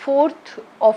4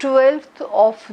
12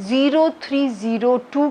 0302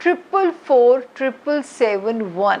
444771,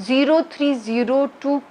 0302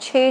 6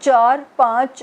4, 5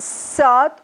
7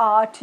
8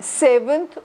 7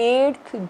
8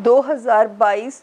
2022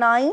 9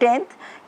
10th,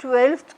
12th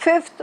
5th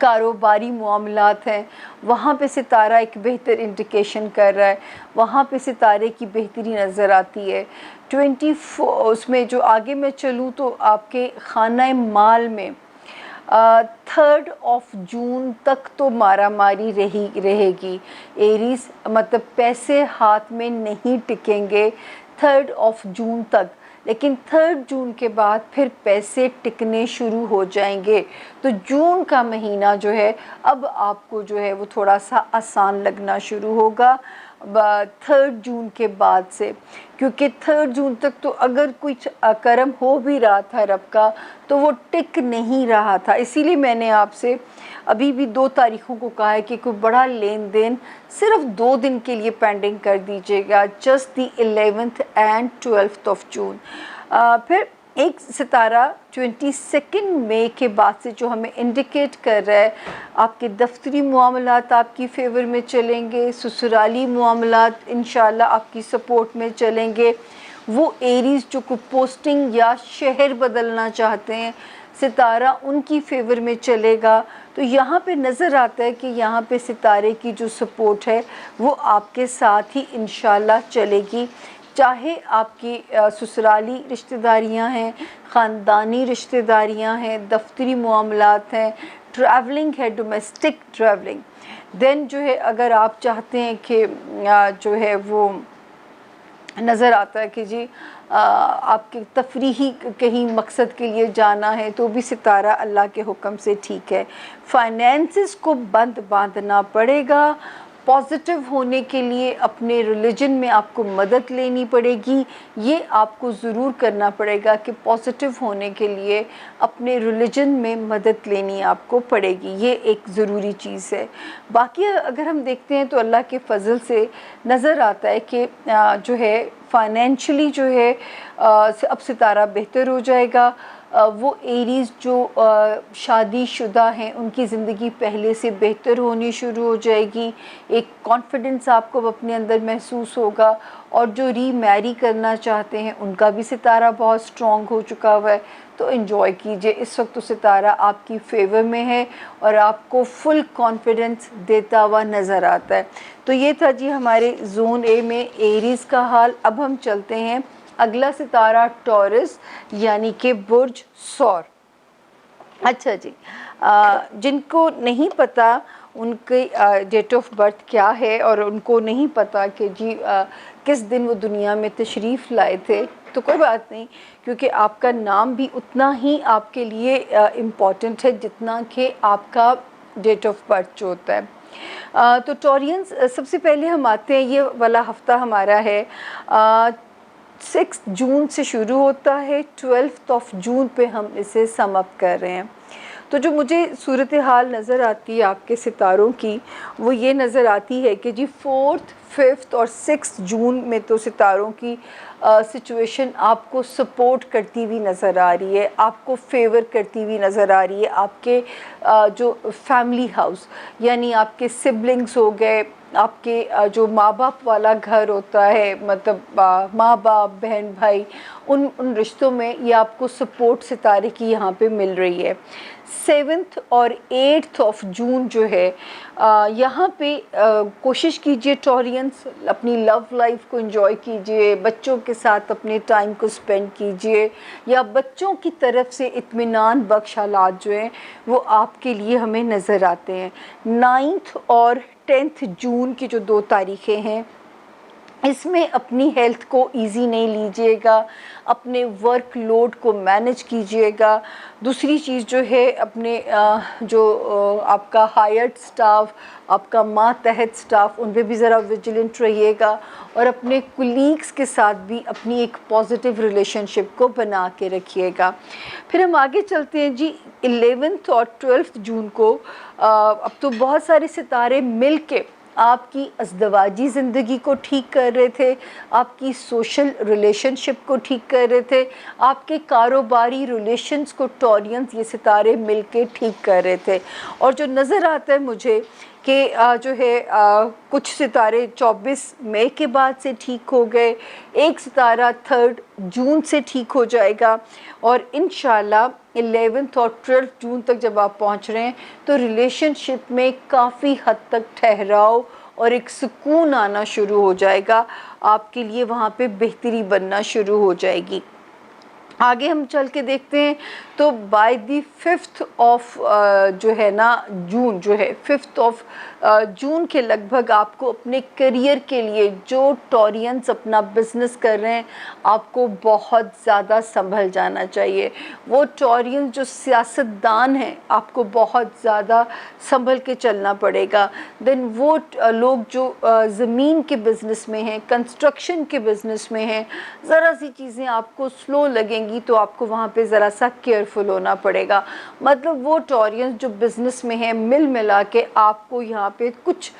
کاروباری معاملات ہیں وہاں پہ ستارہ ایک بہتر انڈیکیشن کر رہا ہے، وہاں پہ ستارے کی بہتری نظر آتی ہے۔ 24 اس میں جو آگے میں چلوں تو آپ کے خانہ مال میں 3 جون تک تو مارا ماری رہے گی ایریز، مطلب پیسے ہاتھ میں نہیں ٹکیں گے 3 جون تک، لیکن 3 جون کے بعد پھر پیسے ٹکنے شروع ہو جائیں گے۔ تو جون کا مہینہ جو ہے اب آپ کو جو ہے وہ تھوڑا سا آسان لگنا شروع ہوگا 3 جون کے بعد سے، کیونکہ 3 جون تک تو اگر کچھ کرم ہو بھی رہا تھا رب کا تو وہ ٹک نہیں رہا تھا۔ اسی لیے میں نے آپ سے ابھی بھی 2 تاریخوں کو کہا ہے کہ کوئی بڑا لین دین صرف 2 دن کے لیے پینڈنگ کر دیجیے گا، just the 11th and 12th of June۔ پھر ایک ستارہ 22 مئی کے بعد سے جو ہمیں انڈیکیٹ کر رہا ہے آپ کے دفتری معاملات آپ کی فیور میں چلیں گے، سسرالی معاملات انشاءاللہ آپ کی سپورٹ میں چلیں گے۔ وہ ایریز جو کو پوسٹنگ یا شہر بدلنا چاہتے ہیں ستارہ ان کی فیور میں چلے گا۔ تو یہاں پہ نظر آتا ہے کہ یہاں پہ ستارے کی جو سپورٹ ہے وہ آپ کے ساتھ ہی انشاءاللہ چلے گی، چاہے آپ کی سسرالی رشتہ داریاں ہیں، خاندانی رشتہ داریاں ہیں، دفتری معاملات ہیں، ٹریولنگ ہے، ڈومیسٹک ٹریولنگ۔ دین جو ہے اگر آپ چاہتے ہیں کہ جو ہے وہ نظر آتا ہے کہ جی آپ کے تفریحی کہیں مقصد کے لیے جانا ہے تو بھی ستارہ اللہ کے حکم سے ٹھیک ہے۔ فائنینسز کو باندھنا پڑے گا، پازیٹیو ہونے کے لیے اپنے ریلیجن میں آپ کو مدد لینی پڑے گی، یہ آپ کو ضرور کرنا پڑے گا کہ پازیٹیو ہونے کے لیے اپنے ریلیجن میں مدد لینی آپ کو پڑے گی، یہ ایک ضروری چیز ہے۔ باقی اگر ہم دیکھتے ہیں تو اللہ کے فضل سے نظر آتا ہے کہ جو ہے فائنینشلی جو ہے اب ستارہ بہتر ہو جائے گا۔ وہ ایریز جو شادی شدہ ہیں ان کی زندگی پہلے سے بہتر ہونی شروع ہو جائے گی، ایک کانفیڈنس آپ کو اپنے اندر محسوس ہوگا، اور جو ری میری کرنا چاہتے ہیں ان کا بھی ستارہ بہت سٹرونگ ہو چکا ہوا ہے، تو انجوائے کیجئے۔ اس وقت تو ستارہ آپ کی فیور میں ہے اور آپ کو فل کانفیڈنس دیتا ہوا نظر آتا ہے۔ تو یہ تھا جی ہمارے زون اے میں ایریز کا حال۔ اب ہم چلتے ہیں اگلا ستارہ ٹورس یعنی کہ برج ثور۔ اچھا جی، جن کو نہیں پتہ ان کی ڈیٹ آف برتھ کیا ہے اور ان کو نہیں پتہ کہ جی کس دن وہ دنیا میں تشریف لائے تھے، تو کوئی بات نہیں، کیونکہ آپ کا نام بھی اتنا ہی آپ کے لیے امپورٹنٹ ہے جتنا کہ آپ کا ڈیٹ آف برتھ جو ہوتا ہے۔ تو ٹورینز سب سے پہلے ہم آتے ہیں، یہ والا ہفتہ ہمارا ہے 6 جون سے شروع ہوتا ہے، 12 جون پہ ہم اسے سم اپ کر رہے ہیں۔ تو جو مجھے صورتحال نظر آتی ہے آپ کے ستاروں کی وہ یہ نظر آتی ہے کہ جی 4، 5 اور 6 جون میں تو ستاروں کی سچویشن آپ کو سپورٹ کرتی ہوئی نظر آ رہی ہے، آپ کو فیور کرتی ہوئی نظر آ رہی ہے۔ آپ کے جو فیملی ہاؤس یعنی آپ کے سبلنگز ہو گئے، آپ کے جو ماں باپ والا گھر ہوتا ہے، مطلب ماں باپ، بہن بھائی، ان رشتوں میں یہ آپ کو سپورٹ ستارے کی یہاں پہ مل رہی ہے۔ 7 اور 8 جون جو ہے یہاں پہ کوشش کیجئے ٹورینز اپنی لو لائف کو انجوائے کیجئے، بچوں کے ساتھ اپنے ٹائم کو سپینڈ کیجئے، یا بچوں کی طرف سے اطمینان بخش حالات جو ہیں وہ آپ کے لیے ہمیں نظر آتے ہیں۔ 9 اور 10 جون کی جو 2 تاریخیں ہیں اس میں اپنی ہیلتھ کو ایزی نہیں لیجیے گا، اپنے ورک لوڈ کو مینج کیجیے گا۔ دوسری چیز جو ہے اپنے جو آپ کا ہائرڈ سٹاف، آپ کا ماتحت سٹاف، ان پہ بھی ذرا ویجیلنٹ رہیے گا، اور اپنے کولیگز کے ساتھ بھی اپنی ایک پازیٹیو ریلیشن شپ کو بنا کے رکھیے گا۔ پھر ہم آگے چلتے ہیں جی 11 اور 12 جون کو اب تو بہت سارے ستارے مل کے آپ کی ازدواجی زندگی کو ٹھیک کر رہے تھے، آپ کی سوشل ریلیشن شپ کو ٹھیک کر رہے تھے، آپ کے کاروباری ریلیشنز کو ٹورینز یہ ستارے مل کے ٹھیک کر رہے تھے۔ اور جو نظر آتا ہے مجھے کہ جو ہے کچھ ستارے 24 مئی کے بعد سے ٹھیک ہو گئے، ایک ستارہ 3 جون سے ٹھیک ہو جائے گا، اور انشاءاللہ 11 اور 12 جون تک جب آپ پہنچ رہے ہیں تو ریلیشن شپ میں کافی حد تک ٹھہراؤ اور ایک سکون آنا شروع ہو جائے گا، آپ کے لیے وہاں پہ بہتری بننا شروع ہو جائے گی۔ آگے ہم چل کے دیکھتے ہیں تو بائی دی 5th آف جو ہے نا جون، جو ہے 5th آف جون کے لگ بھگ آپ کو اپنے کریئر کے لیے، جو ٹورینز اپنا بزنس کر رہے ہیں، آپ کو بہت زیادہ سنبھل جانا چاہیے۔ وہ ٹورینز جو سیاستدان ہیں، آپ کو بہت زیادہ سنبھل کے چلنا پڑے گا۔ دین وہ لوگ جو زمین کے بزنس میں ہیں، کنسٹرکشن کے بزنس میں ہیں، ذرا سی چیزیں آپ کو سلو لگیں گی تو آپ کو وہاں پہ ذرا سا کیئرفل ہونا پڑے گا۔ مطلب وہ ٹورینز جو بزنس میں ہیں، مل ملا کے آپ کو یہاں پہ کچھ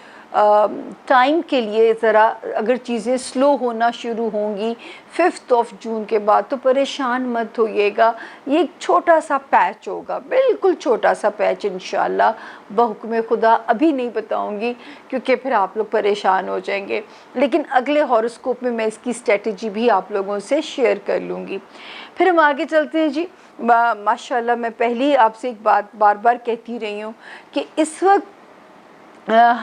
ٹائم کے لیے ذرا اگر چیزیں سلو ہونا شروع ہوں گی 5th آف جون کے بعد تو پریشان مت ہوئیے گا، یہ ایک چھوٹا سا پیچ ہوگا، بالکل چھوٹا سا پیچ انشاءاللہ، بحکم خدا ابھی نہیں بتاؤں گی کیونکہ پھر آپ لوگ پریشان ہو جائیں گے، لیکن اگلے ہاروسکوپ میں میں اس کی اسٹریٹجی بھی آپ لوگوں سے شیئر کر لوں گی۔ پھر ہم آگے چلتے ہیں جی۔ ماشاءاللہ میں پہلے آپ سے ایک بات بار بار کہتی رہی ہوں کہ اس وقت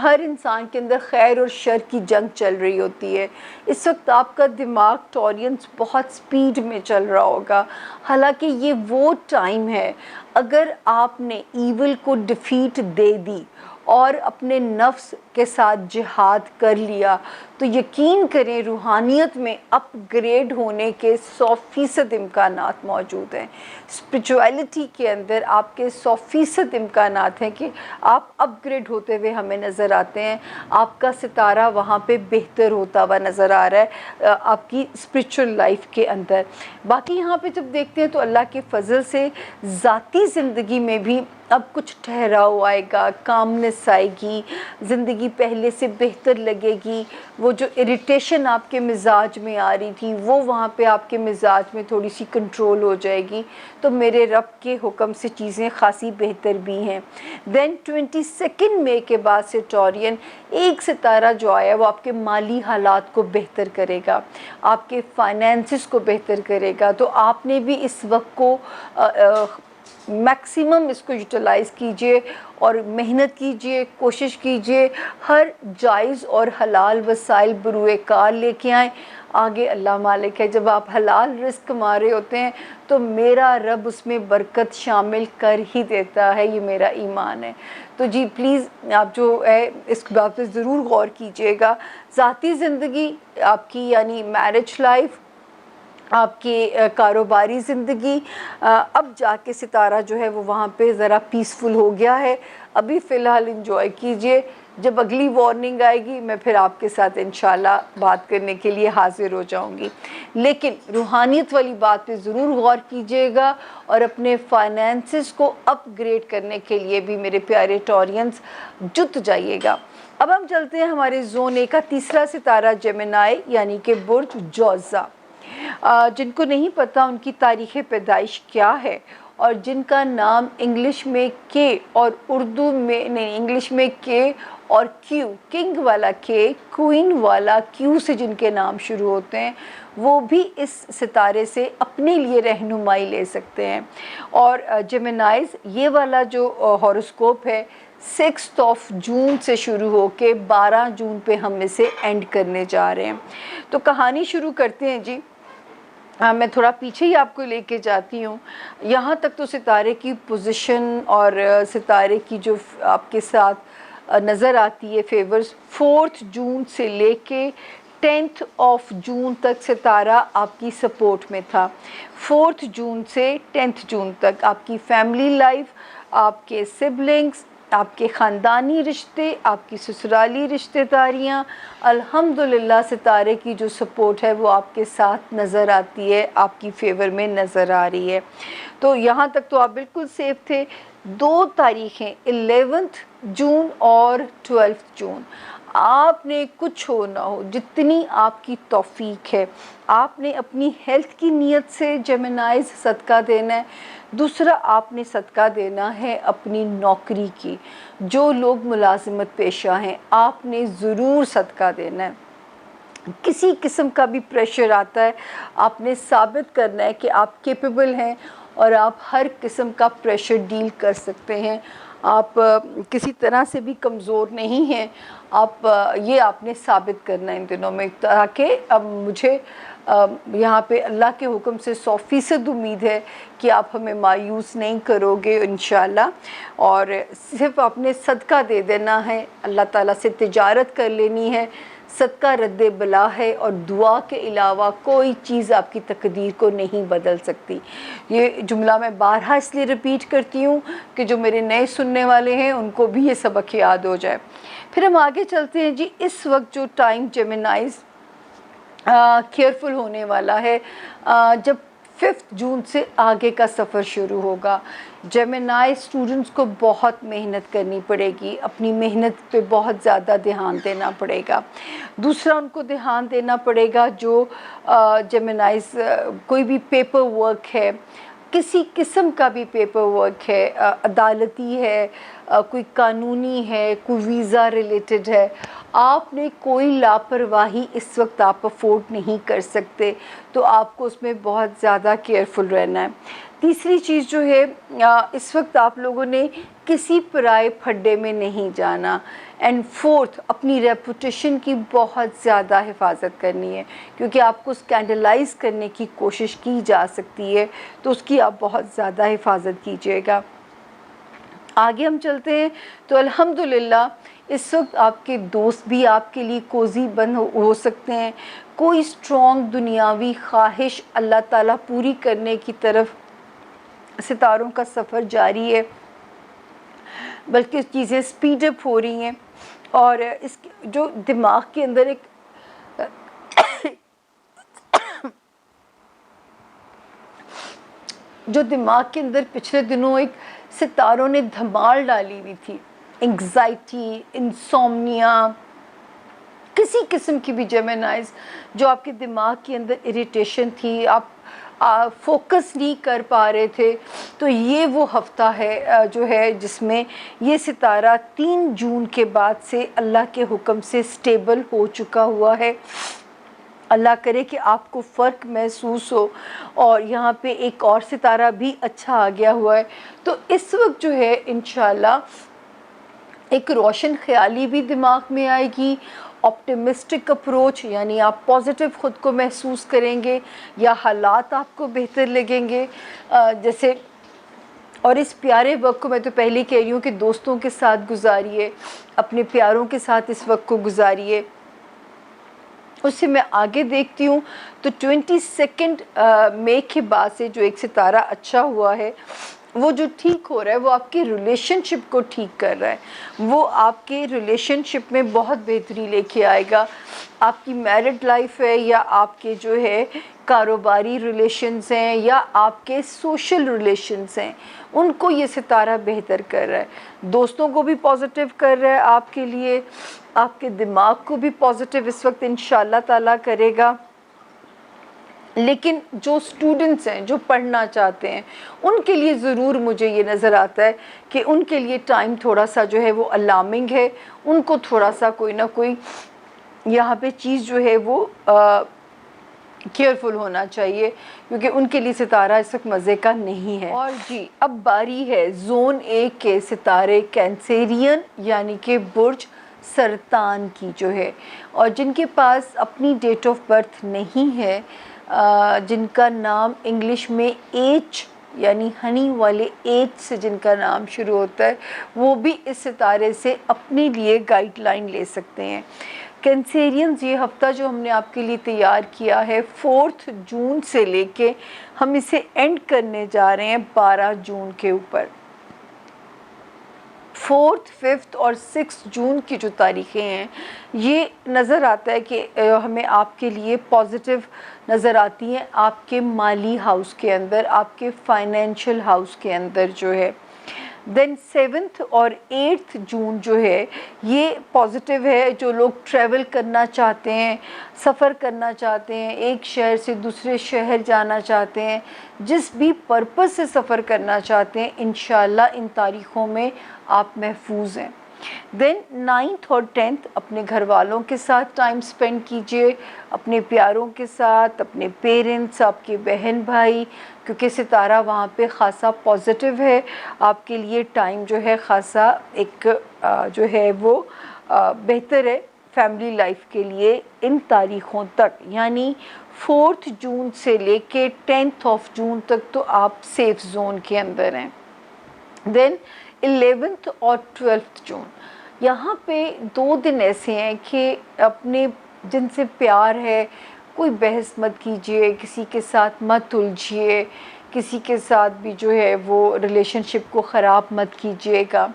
ہر انسان کے اندر خیر اور شر کی جنگ چل رہی ہوتی ہے۔ اس وقت آپ کا دماغ ٹورینز بہت سپیڈ میں چل رہا ہوگا، حالانکہ یہ وہ ٹائم ہے اگر آپ نے ایول کو ڈیفیٹ دے دی اور اپنے نفس کے ساتھ جہاد کر لیا تو یقین کریں روحانیت میں اپ گریڈ ہونے کے 100% امکانات موجود ہیں۔ اسپرچویلٹی کے اندر آپ کے 100% امکانات ہیں کہ آپ اپ گریڈ ہوتے ہوئے ہمیں نظر آتے ہیں، آپ کا ستارہ وہاں پہ بہتر ہوتا ہوا نظر آ رہا ہے آپ کی اسپرچول لائف کے اندر۔ باقی یہاں پہ جب دیکھتے ہیں تو اللہ کے فضل سے ذاتی زندگی میں بھی اب کچھ ٹھہراؤ آئے گا، کامنس آئے گی، زندگی پہلے سے بہتر لگے گی، وہ جو اریٹیشن آپ کے مزاج میں آ رہی تھی وہ وہاں پہ آپ کے مزاج میں تھوڑی سی کنٹرول ہو جائے گی، تو میرے رب کے حکم سے چیزیں خاصی بہتر بھی ہیں۔ دین 22 مئی کے بعد سے ٹورین ایک ستارہ جو آیا وہ آپ کے مالی حالات کو بہتر کرے گا، آپ کے فائنینسز کو بہتر کرے گا، تو آپ نے بھی اس وقت کو میکسیمم اس کو یوٹیلائز کیجئے اور محنت کیجئے، کوشش کیجئے، ہر جائز اور حلال وسائل بروئے کار لے کے آئیں۔ آگے اللہ مالک ہے، جب آپ حلال رزق کما رہے ہوتے ہیں تو میرا رب اس میں برکت شامل کر ہی دیتا ہے، یہ میرا ایمان ہے۔ تو جی پلیز آپ جو ہے اس بات پہ ضرور غور کیجئے گا۔ ذاتی زندگی آپ کی یعنی میرج لائف، آپ کی کاروباری زندگی، اب جا کے ستارہ جو ہے وہ وہاں پہ ذرا پیسفل ہو گیا ہے، ابھی فی الحال انجوائے کیجئے، جب اگلی وارننگ آئے گی میں پھر آپ کے ساتھ انشاءاللہ بات کرنے کے لیے حاضر ہو جاؤں گی، لیکن روحانیت والی بات پہ ضرور غور کیجئے گا اور اپنے فائنینسز کو اپ گریڈ کرنے کے لیے بھی میرے پیارے ٹورینز جت جائیے گا۔ اب ہم چلتے ہیں ہمارے زون اے کا تیسرا ستارہ جیمنائی یعنی کہ برج جوزہ۔ جن کو نہیں پتا ان کی تاریخ پیدائش کیا ہے اور جن کا نام انگلش میں کے اور اردو میں نہیں، انگلش میں کے اور کیو، کنگ والا کے، کوئین والا کیو سے جن کے نام شروع ہوتے ہیں وہ بھی اس ستارے سے اپنے لیے رہنمائی لے سکتے ہیں۔ اور جیمنائز یہ والا جو ہاروسکوپ ہے 6 جون سے شروع ہو کے 12 جون پہ ہم اسے اینڈ کرنے جا رہے ہیں۔ تو کہانی شروع کرتے ہیں جی۔ میں تھوڑا پیچھے ہی آپ کو لے کے جاتی ہوں، یہاں تک تو ستارے کی پوزیشن اور ستارے کی جو آپ کے ساتھ نظر آتی ہے فیورز، 4 جون سے لے کے 10 جون تک ستارہ آپ کی سپورٹ میں تھا۔ 4 جون سے 10 جون تک آپ کی فیملی لائف، آپ کے سبلنگز، آپ کے خاندانی رشتے، آپ کی سسرالی رشتہ داریاں، الحمدللہ ستارے کی جو سپورٹ ہے وہ آپ کے ساتھ نظر آتی ہے، آپ کی فیور میں نظر آ رہی ہے۔ تو یہاں تک تو آپ بالکل سیف تھے۔ 2 تاریخیں 11 جون اور 12 جون آپ نے کچھ ہو نہ ہو، جتنی آپ کی توفیق ہے، آپ نے اپنی ہیلتھ کی نیت سے جیمنائز صدقہ دینا ہے۔ دوسرا آپ نے صدقہ دینا ہے اپنی نوکری کی، جو لوگ ملازمت پیشہ ہیں آپ نے ضرور صدقہ دینا ہے۔ کسی قسم کا بھی پریشر آتا ہے، آپ نے ثابت کرنا ہے کہ آپ کیپیبل ہیں اور آپ ہر قسم کا پریشر ڈیل کر سکتے ہیں، آپ کسی طرح سے بھی کمزور نہیں ہیں، آپ یہ آپ نے ثابت کرنا ہے ان دنوں میں، تاکہ اب مجھے یہاں پہ اللہ کے حکم سے 100% امید ہے کہ آپ ہمیں مایوس نہیں کرو گے انشاءاللہ، اور صرف آپ نے صدقہ دے دینا ہے، اللہ تعالیٰ سے تجارت کر لینی ہے۔ صدقہ رد بلا ہے، اور دعا کے علاوہ کوئی چیز آپ کی تقدیر کو نہیں بدل سکتی۔ یہ جملہ میں بارہا اس لیے ریپیٹ کرتی ہوں کہ جو میرے نئے سننے والے ہیں ان کو بھی یہ سبق یاد ہو جائے۔ پھر ہم آگے چلتے ہیں جی۔ اس وقت جو ٹائم جیمنائز کیئرفل ہونے والا ہے، جب 5 جون سے آگے کا سفر شروع ہوگا، جیمنائی اسٹوڈنٹس کو بہت محنت کرنی پڑے گی، اپنی محنت پہ بہت زیادہ دھیان دینا پڑے گا۔ دوسرا ان کو دھیان دینا پڑے گا جو جیمنائز کوئی بھی پیپر ورک ہے، کسی قسم کا بھی پیپر ورک ہے، عدالتی ہے، کوئی قانونی ہے، کوئی ویزا ریلیٹڈ ہے، آپ نے کوئی لاپرواہی اس وقت آپ افورڈ نہیں کر سکتے، تو آپ کو اس میں بہت زیادہ کیئرفل رہنا ہے۔ تیسری چیز جو ہے، اس وقت آپ لوگوں نے کسی پرائے پھڈے میں نہیں جانا۔ اینڈ فورتھ، اپنی ریپوٹیشن کی بہت زیادہ حفاظت کرنی ہے، کیونکہ آپ کو اسکینڈلائز کرنے کی کوشش کی جا سکتی ہے، تو اس کی آپ بہت زیادہ حفاظت کیجیے گا۔ آگے ہم چلتے ہیں تو الحمدللہ اس وقت آپ کے دوست بھی آپ کے لیے کوزی بند ہو سکتے ہیں۔ کوئی اسٹرانگ دنیاوی خواہش اللہ تعالیٰ پوری کرنے کی طرف ستاروں کا سفر جاری ہے، بلکہ چیزیں سپیڈ اپ ہو رہی ہیں، اور اس جو دماغ کے اندر ایک پچھلے دنوں ایک ستاروں نے دھمال ڈالی ہوئی تھی، انگزائٹی، انسومنیا، کسی قسم کی بھی جیمنائز، جو آپ کے دماغ کے اندر اریٹیشن تھی، آپ فوکس نہیں کر پا رہے تھے، تو یہ وہ ہفتہ ہے جو ہے جس میں یہ ستارہ 3 جون کے بعد سے اللہ کے حکم سے سٹیبل ہو چکا ہوا ہے۔ اللہ کرے کہ آپ کو فرق محسوس ہو، اور یہاں پہ ایک اور ستارہ بھی اچھا آ گیا ہوا ہے، تو اس وقت جو ہے انشاءاللہ ایک روشن خیالی بھی دماغ میں آئے گی، آپٹیمسٹک اپروچ، یعنی آپ پازیٹیو خود کو محسوس کریں گے، یا حالات آپ کو بہتر لگیں گے جیسے۔ اور اس پیارے وقت کو میں تو پہلے کہہ رہی ہوں کہ دوستوں کے ساتھ گزاریے، اپنے پیاروں کے ساتھ اس وقت کو گزاریے۔ اس سے میں آگے دیکھتی ہوں تو 22 مئی کے بعد سے جو ایک ستارہ اچھا ہوا ہے، وہ جو ٹھیک ہو رہا ہے، وہ آپ کے ریلیشن شپ کو ٹھیک کر رہا ہے، وہ آپ کے ریلیشن شپ میں بہت بہتری لے کے آئے گا۔ آپ کی میرڈ لائف ہے، یا آپ کے جو ہے کاروباری ریلیشنز ہیں، یا آپ کے سوشل ریلیشنز ہیں، ان کو یہ ستارہ بہتر کر رہا ہے۔ دوستوں کو بھی پازیٹیو کر رہا ہے آپ کے لیے، آپ کے دماغ کو بھی پازیٹیو اس وقت انشاءاللہ تعالیٰ کرے گا۔ لیکن جو سٹوڈنٹس ہیں، جو پڑھنا چاہتے ہیں، ان کے لیے ضرور مجھے یہ نظر آتا ہے کہ ان کے لیے ٹائم تھوڑا سا جو ہے وہ الارمنگ ہے، ان کو تھوڑا سا کوئی نہ کوئی یہاں پہ چیز جو ہے وہ کیئرفل ہونا چاہیے، کیونکہ ان کے لیے ستارہ اس وقت مزے کا نہیں ہے۔ اور جی اب باری ہے زون 1 کے ستارے کینسیرین یعنی کہ برج سرطان کی جو ہے، اور جن کے پاس اپنی ڈیٹ آف برتھ نہیں ہے، جن کا نام انگلش میں ایچ یعنی ہنی والے ایچ سے جن کا نام شروع ہوتا ہے، وہ بھی اس ستارے سے اپنے لیے گائیڈ لائن لے سکتے ہیں۔ کینسیرینز یہ ہفتہ جو ہم نے آپ کے لیے تیار کیا ہے 4 جون سے لے کے ہم اسے اینڈ کرنے جا رہے ہیں 12 جون کے اوپر۔ 4، 5 اور 6 جون کی جو تاریخیں ہیں، یہ نظر آتا ہے کہ ہمیں آپ کے لیے پازیٹیو نظر آتی ہیں، آپ کے مالی ہاؤس کے اندر، آپ کے فائنینشیل ہاؤس کے اندر جو ہے۔ دین 7 اور 8 جون جو ہے یہ پازیٹیو ہے. جو لوگ ٹریول کرنا چاہتے ہیں, سفر کرنا چاہتے ہیں, ایک شہر سے دوسرے شہر جانا چاہتے ہیں, جس بھی پرپس سے سفر کرنا چاہتے ہیں, انشاءاللہ ان تاریخوں میں آپ محفوظ ہیں. دین 9 اور 10 اپنے گھر والوں کے ساتھ ٹائم سپینڈ کیجئے, اپنے پیاروں کے ساتھ, اپنے پیرنٹس, آپ کے بہن بھائی, کیونکہ ستارہ وہاں پہ خاصا پازیٹیو ہے. آپ کے لیے ٹائم جو ہے خاصا ایک جو ہے وہ بہتر ہے فیملی لائف کے لیے ان تاریخوں تک. یعنی 4 جون سے لے کے 10 جون تک تو آپ سیف زون کے اندر ہیں. دین 11 اور 12 جون یہاں پہ 2 دن ایسے ہیں کہ اپنے جن سے پیار ہے کوئی بحث مت کیجیے, کسی کے ساتھ مت الجھیے, کسی کے ساتھ بھی جو ہے وہ ریلیشن شپ کو خراب مت کیجیے گا,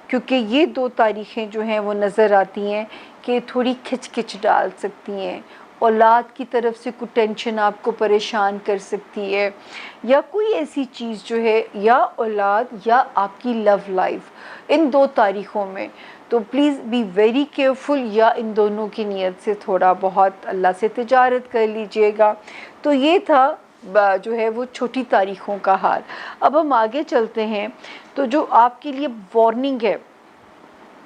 کیونکہ یہ 2 تاریخیں جو ہیں وہ نظر آتی ہیں کہ تھوڑی کھچ کھچ ڈال سکتی ہیں. اولاد کی طرف سے کوئی ٹینشن آپ کو پریشان کر سکتی ہے, یا کوئی ایسی چیز جو ہے, یا اولاد یا آپ کی لو لائف, ان 2 تاریخوں میں. تو پلیز بی ویری کیئرفل, یا ان دونوں کی نیت سے تھوڑا بہت اللہ سے تجارت کر لیجئے گا. تو یہ تھا جو ہے وہ چھوٹی تاریخوں کا حال. اب ہم آگے چلتے ہیں. تو جو آپ کے لیے وارننگ ہے,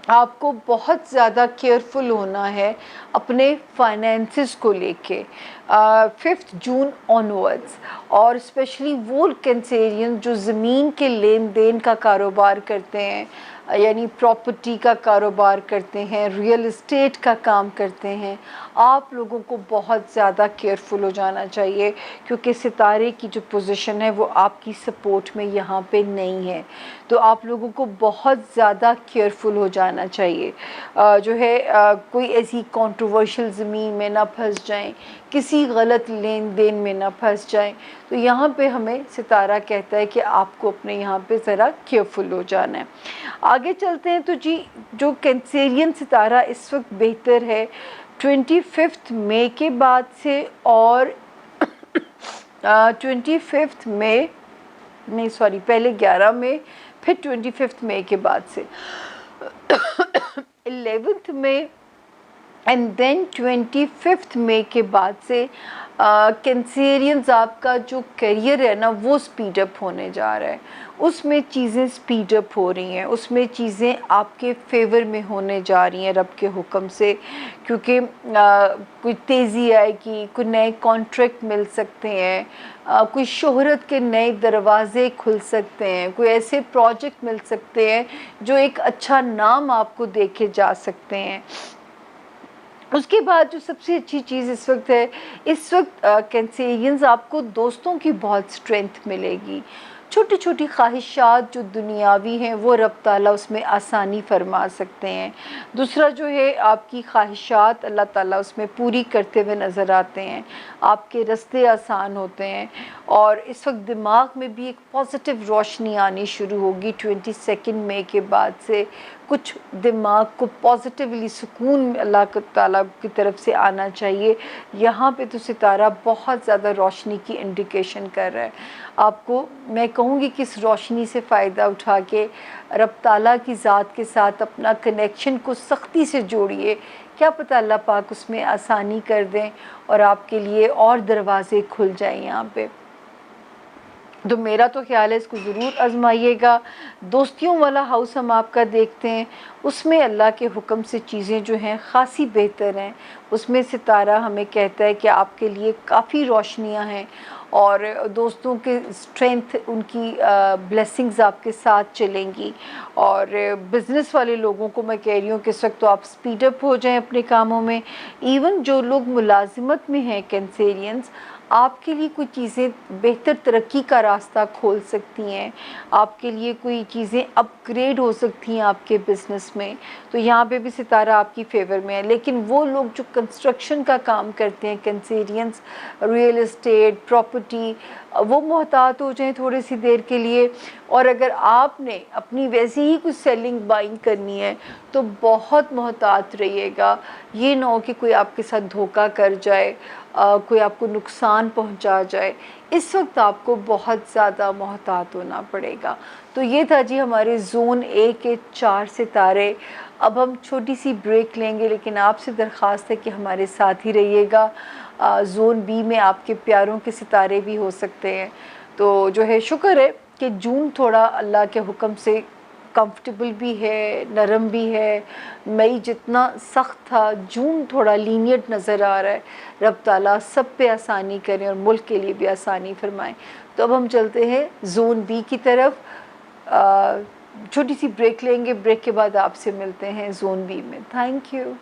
آپ کو بہت زیادہ کیئرفل ہونا ہے اپنے فائنینسز کو لے کے 5 جون آنورڈز, اور اسپیشلی وہ کینسیرین جو زمین کے لین دین کا کاروبار کرتے ہیں, یعنی پراپرٹی کا کاروبار کرتے ہیں, ریئل اسٹیٹ کا کام کرتے ہیں, آپ لوگوں کو بہت زیادہ کیئرفل ہو جانا چاہیے, کیونکہ ستارے کی جو پوزیشن ہے وہ آپ کی سپورٹ میں یہاں پہ نہیں ہے. تو آپ لوگوں کو بہت زیادہ کیئرفل ہو جانا چاہیے. جو ہے کوئی ایسی کنٹروورشل زمین میں نہ پھنس جائیں, کسی غلط لین دین میں نہ پھنس جائیں. تو یہاں پہ ہمیں ستارہ کہتا ہے کہ آپ کو اپنے یہاں پہ ذرا کیئرفل ہو جانا ہے. آگے چلتے ہیں. تو جی جو کینسیرین ستارہ اس وقت بہتر ہے 25 مئی کے بعد سے, اور 25 مئی نہیں سوری پہلے 11 مئی, پھر 25 مئی کے بعد سے 11 مئی اینڈ دین 25 مئی کے بعد سے کینسیرینز آپ کا جو کیریئر ہے نا وہ سپیڈ اپ ہونے جا رہا ہے. اس میں چیزیں سپیڈ اپ ہو رہی ہیں, اس میں چیزیں آپ کے فیور میں ہونے جا رہی ہیں رب کے حکم سے, کیونکہ کوئی تیزی آئے گی, کوئی نئے کانٹریکٹ مل سکتے ہیں, کوئی شہرت کے نئے دروازے کھل سکتے ہیں, کوئی ایسے پروجیکٹ مل سکتے ہیں جو ایک اچھا نام آپ کو دے کے جا سکتے ہیں. اس کے بعد جو سب سے اچھی چیز اس وقت ہے, اس وقت کینسیرینز آپ کو دوستوں کی بہت اسٹرینتھ ملے گی. چھوٹی چھوٹی خواہشات جو دنیاوی ہیں وہ رب تعالیٰ اس میں آسانی فرما سکتے ہیں. دوسرا جو ہے آپ کی خواہشات اللہ تعالیٰ اس میں پوری کرتے ہوئے نظر آتے ہیں, آپ کے راستے آسان ہوتے ہیں, اور اس وقت دماغ میں بھی ایک پازیٹیو روشنی آنی شروع ہوگی 22 مئی کے بعد سے. کچھ دماغ کو پازیٹیولی سکون اللہ تعالیٰ کی طرف سے آنا چاہیے. یہاں پہ تو ستارہ بہت زیادہ روشنی کی انڈیکیشن کر رہا ہے. آپ کو میں کہوں گی کہ اس روشنی سے فائدہ اٹھا کے رب تعالیٰ کی ذات کے ساتھ اپنا کنیکشن کو سختی سے جوڑیے. کیا پتہ اللہ پاک اس میں آسانی کر دیں اور آپ کے لیے اور دروازے کھل جائیں یہاں پہ. تو میرا تو خیال ہے اس کو ضرور آزمائیے گا. دوستیوں والا ہاؤس ہم آپ کا دیکھتے ہیں, اس میں اللہ کے حکم سے چیزیں جو ہیں خاصی بہتر ہیں. اس میں ستارہ ہمیں کہتا ہے کہ آپ کے لیے کافی روشنیاں ہیں, اور دوستوں کے اسٹرینتھ, ان کی بلیسنگز آپ کے ساتھ چلیں گی. اور بزنس والے لوگوں کو میں کہہ رہی ہوں کہ اس وقت تو آپ سپیڈ اپ ہو جائیں اپنے کاموں میں. ایون جو لوگ ملازمت میں ہیں کینسیرینز, آپ کے لیے کوئی چیزیں بہتر ترقی کا راستہ کھول سکتی ہیں, آپ کے لیے کوئی چیزیں اپ گریڈ ہو سکتی ہیں آپ کے بزنس میں. تو یہاں پہ بھی ستارہ آپ کی فیور میں ہے. لیکن وہ لوگ جو کنسٹرکشن کا کام کرتے ہیں کینسیرینز, ریئل اسٹیٹ, پراپرٹی, وہ محتاط ہو جائیں تھوڑی سی دیر کے لیے. اور اگر آپ نے اپنی ویسی ہی کچھ سیلنگ بائنگ کرنی ہے تو بہت محتاط رہیے گا. یہ نہ ہو کہ کوئی آپ کے ساتھ دھوکہ کر جائے, کوئی آپ کو نقصان پہنچا جائے. اس وقت آپ کو بہت زیادہ محتاط ہونا پڑے گا. تو یہ تھا جی ہمارے زون اے کے 4 ستارے. اب ہم چھوٹی سی بریک لیں گے, لیکن آپ سے درخواست ہے کہ ہمارے ساتھ ہی رہیے گا. زون بی میں آپ کے پیاروں کے ستارے بھی ہو سکتے ہیں. تو جو ہے شکر ہے کہ جون تھوڑا اللہ کے حکم سے کمفرٹیبل بھی ہے, نرم بھی ہے. مئی جتنا سخت تھا, جون تھوڑا لینیٹ نظر آ رہا ہے. رب تعالیٰ سب پہ آسانی کریں اور ملک کے لیے بھی آسانی فرمائیں. تو اب ہم چلتے ہیں زون بی کی طرف. چھوٹی سی بریک لیں گے, بریک کے بعد آپ سے ملتے ہیں زون بی میں. Thank you.